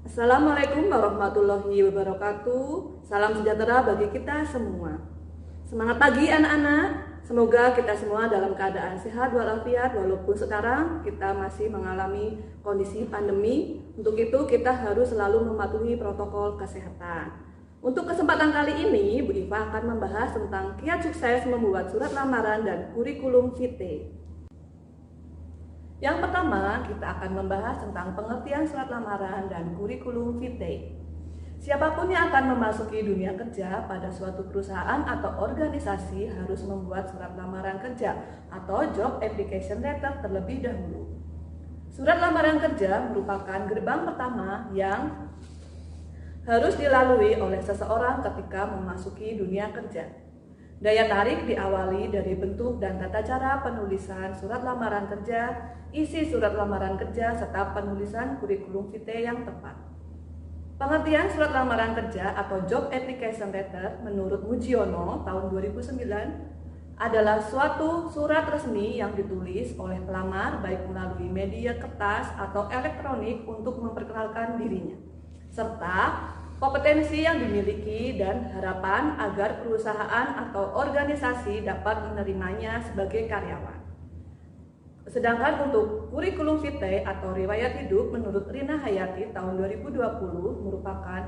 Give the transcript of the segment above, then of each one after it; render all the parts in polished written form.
Assalamualaikum warahmatullahi wabarakatuh. Salam sejahtera bagi kita semua. Semangat pagi anak-anak. Semoga kita semua dalam keadaan sehat walafiat walaupun sekarang kita masih mengalami kondisi pandemi. Untuk itu kita harus selalu mematuhi protokol kesehatan. Untuk kesempatan kali ini, Bu Iva akan membahas tentang kiat sukses membuat surat lamaran dan kurikulum vitae. Yang pertama, kita akan membahas tentang pengertian surat lamaran dan kurikulum vitae. Siapapun yang akan memasuki dunia kerja pada suatu perusahaan atau organisasi harus membuat surat lamaran kerja atau job application letter terlebih dahulu. Surat lamaran kerja merupakan gerbang pertama yang harus dilalui oleh seseorang ketika memasuki dunia kerja. Daya tarik diawali dari bentuk dan tata cara penulisan surat lamaran kerja, isi surat lamaran kerja, serta penulisan kurikulum vitae yang tepat. Pengertian surat lamaran kerja atau job application letter menurut Mujiono tahun 2009 adalah suatu surat resmi yang ditulis oleh pelamar baik melalui media kertas atau elektronik untuk memperkenalkan dirinya, serta kompetensi yang dimiliki dan harapan agar perusahaan atau organisasi dapat menerimanya sebagai karyawan. Sedangkan untuk kurikulum vitae atau riwayat hidup menurut Rina Hayati tahun 2020 merupakan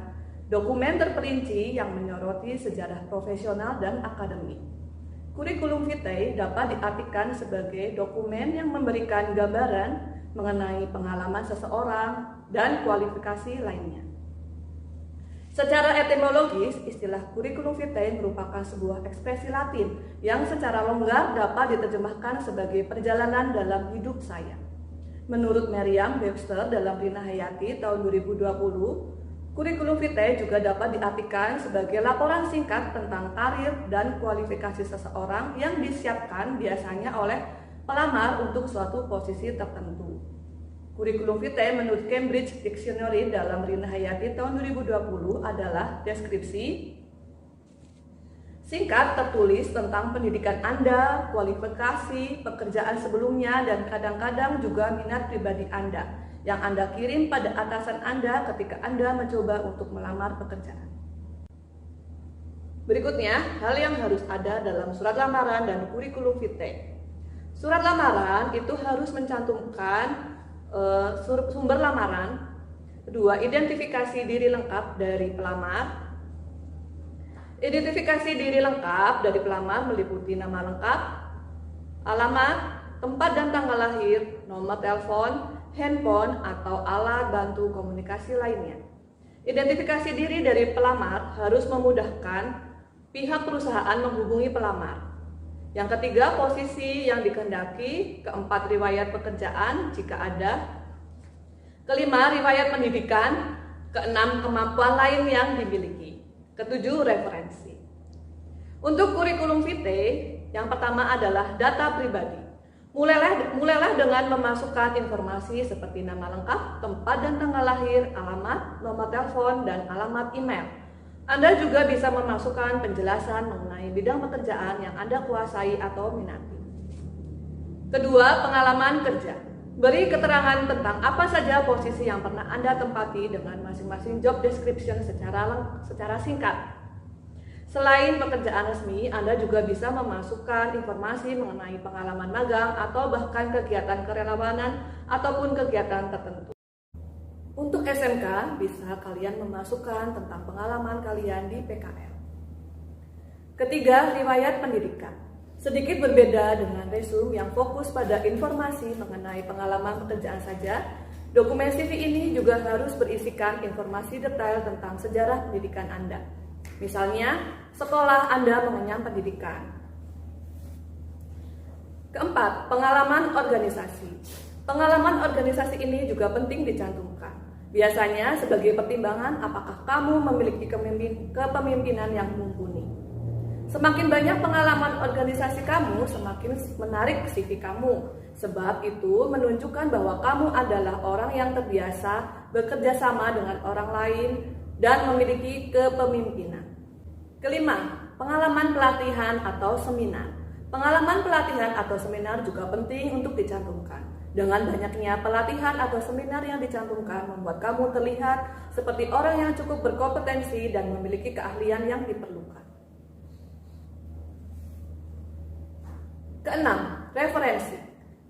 dokumen terperinci yang menyoroti sejarah profesional dan akademik. Kurikulum vitae dapat diartikan sebagai dokumen yang memberikan gambaran mengenai pengalaman seseorang dan kualifikasi lainnya. Secara etimologis, istilah kurikulum vitae merupakan sebuah ekspresi Latin yang secara longgar dapat diterjemahkan sebagai perjalanan dalam hidup saya. Menurut Merriam-Webster dalam Rina Hayati tahun 2020, kurikulum vitae juga dapat diartikan sebagai laporan singkat tentang karir dan kualifikasi seseorang yang disiapkan biasanya oleh pelamar untuk suatu posisi tertentu. Kurikulum vitae menurut Cambridge Dictionary dalam Rina Hayati tahun 2020 adalah deskripsi singkat tertulis tentang pendidikan Anda, kualifikasi, pekerjaan sebelumnya, dan kadang-kadang juga minat pribadi Anda yang Anda kirim pada atasan Anda ketika Anda mencoba untuk melamar pekerjaan. Berikutnya, hal yang harus ada dalam surat lamaran dan kurikulum vitae. Surat lamaran itu harus mencantumkan sumber lamaran. Kedua, identifikasi diri lengkap dari pelamar. Identifikasi diri lengkap dari pelamar meliputi nama lengkap, alamat, tempat dan tanggal lahir, nomor telepon, handphone, atau alat bantu komunikasi lainnya. Identifikasi diri dari pelamar harus memudahkan pihak perusahaan menghubungi pelamar. Yang ketiga, posisi yang dikehendaki. Keempat, riwayat pekerjaan jika ada. Kelima, riwayat pendidikan. Keenam, kemampuan lain yang dimiliki. Ketujuh, referensi. Untuk kurikulum vitae, yang pertama adalah data pribadi. Mulailah dengan memasukkan informasi seperti nama lengkap, tempat dan tanggal lahir, alamat, nomor telepon, dan alamat email. Anda juga bisa memasukkan penjelasan mengenai bidang pekerjaan yang Anda kuasai atau minati. Kedua, pengalaman kerja. Beri keterangan tentang apa saja posisi yang pernah Anda tempati dengan masing-masing job description secara singkat. Selain pekerjaan resmi, Anda juga bisa memasukkan informasi mengenai pengalaman magang atau bahkan kegiatan kerelawanan ataupun kegiatan tertentu. Untuk SMK, bisa kalian memasukkan tentang pengalaman kalian di PKL. Ketiga, riwayat pendidikan. Sedikit berbeda dengan resume yang fokus pada informasi mengenai pengalaman pekerjaan saja, dokumen CV ini juga harus berisikan informasi detail tentang sejarah pendidikan Anda. Misalnya, sekolah Anda mengenyam pendidikan. Keempat, pengalaman organisasi. Pengalaman organisasi ini juga penting dicantumkan. Biasanya sebagai pertimbangan apakah kamu memiliki kepemimpinan yang mumpuni. Semakin banyak pengalaman organisasi kamu, semakin menarik CV kamu. Sebab itu menunjukkan bahwa kamu adalah orang yang terbiasa bekerja sama dengan orang lain dan memiliki kepemimpinan. Kelima, pengalaman pelatihan atau seminar. Pengalaman pelatihan atau seminar juga penting untuk dicantumkan. Dengan banyaknya pelatihan atau seminar yang dicantumkan membuat kamu terlihat seperti orang yang cukup berkompetensi dan memiliki keahlian yang diperlukan. Keenam, referensi.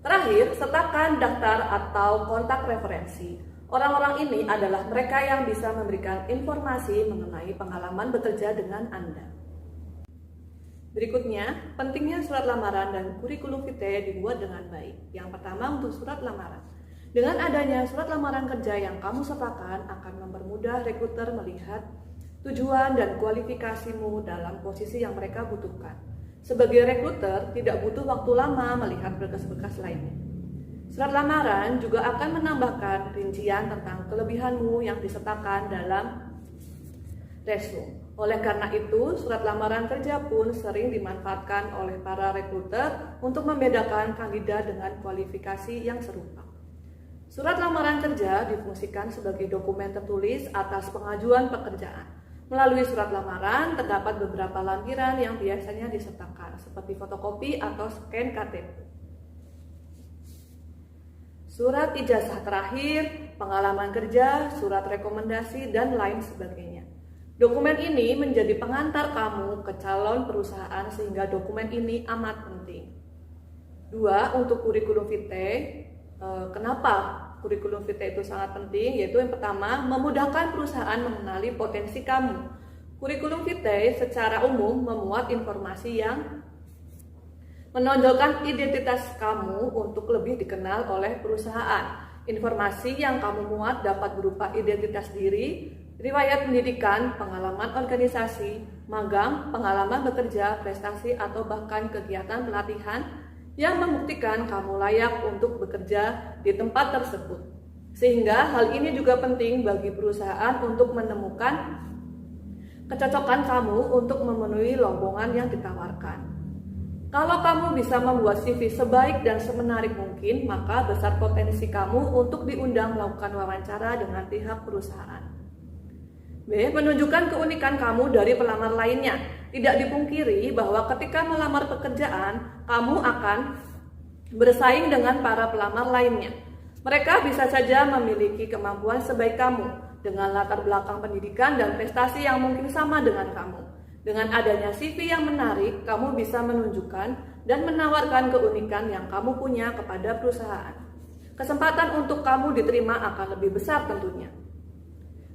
Terakhir, sertakan daftar atau kontak referensi. Orang-orang ini adalah mereka yang bisa memberikan informasi mengenai pengalaman bekerja dengan Anda. Berikutnya, pentingnya surat lamaran dan kurikulum vitae dibuat dengan baik. Yang pertama, untuk surat lamaran. Dengan adanya surat lamaran kerja yang kamu sertakan akan mempermudah rekruter melihat tujuan dan kualifikasimu dalam posisi yang mereka butuhkan. Sebagai rekruter, tidak butuh waktu lama melihat berkas-berkas lainnya. Surat lamaran juga akan menambahkan rincian tentang kelebihanmu yang disertakan dalam resume. Oleh karena itu, surat lamaran kerja pun sering dimanfaatkan oleh para rekruter untuk membedakan kandidat dengan kualifikasi yang serupa. Surat lamaran kerja difungsikan sebagai dokumen tertulis atas pengajuan pekerjaan. Melalui surat lamaran, terdapat beberapa lampiran yang biasanya disertakan, seperti fotokopi atau scan KTP. Surat ijazah terakhir, pengalaman kerja, surat rekomendasi, dan lain sebagainya. Dokumen ini menjadi pengantar kamu ke calon perusahaan sehingga dokumen ini amat penting. 2. Untuk kurikulum vitae, kenapa kurikulum vitae itu sangat penting? Yaitu yang pertama, memudahkan perusahaan mengenali potensi kamu. Kurikulum vitae secara umum memuat informasi yang menonjolkan identitas kamu untuk lebih dikenal oleh perusahaan. Informasi yang kamu muat dapat berupa identitas diri, riwayat pendidikan, pengalaman organisasi, magang, pengalaman bekerja, prestasi, atau bahkan kegiatan pelatihan yang membuktikan kamu layak untuk bekerja di tempat tersebut. Sehingga hal ini juga penting bagi perusahaan untuk menemukan kecocokan kamu untuk memenuhi lowongan yang ditawarkan. Kalau kamu bisa membuat CV sebaik dan semenarik mungkin, maka besar potensi kamu untuk diundang melakukan wawancara dengan pihak perusahaan. B. Menunjukkan keunikan kamu dari pelamar lainnya. Tidak dipungkiri bahwa ketika melamar pekerjaan, kamu akan bersaing dengan para pelamar lainnya. Mereka bisa saja memiliki kemampuan sebaik kamu, dengan latar belakang pendidikan dan prestasi yang mungkin sama dengan kamu. Dengan adanya CV yang menarik, kamu bisa menunjukkan dan menawarkan keunikan yang kamu punya kepada perusahaan. Kesempatan untuk kamu diterima akan lebih besar tentunya.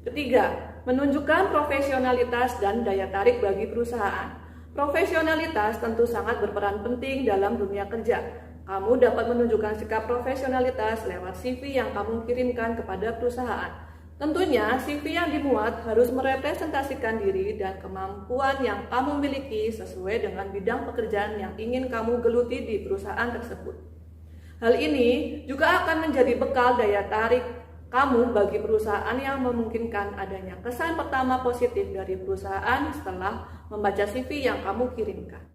Ketiga, menunjukkan profesionalitas dan daya tarik bagi perusahaan. Profesionalitas tentu sangat berperan penting dalam dunia kerja. Kamu dapat menunjukkan sikap profesionalitas lewat CV yang kamu kirimkan kepada perusahaan. Tentunya, CV yang dimuat harus merepresentasikan diri dan kemampuan yang kamu miliki sesuai dengan bidang pekerjaan yang ingin kamu geluti di perusahaan tersebut. Hal ini juga akan menjadi bekal daya tarik kamu bagi perusahaan yang memungkinkan adanya kesan pertama positif dari perusahaan setelah membaca CV yang kamu kirimkan.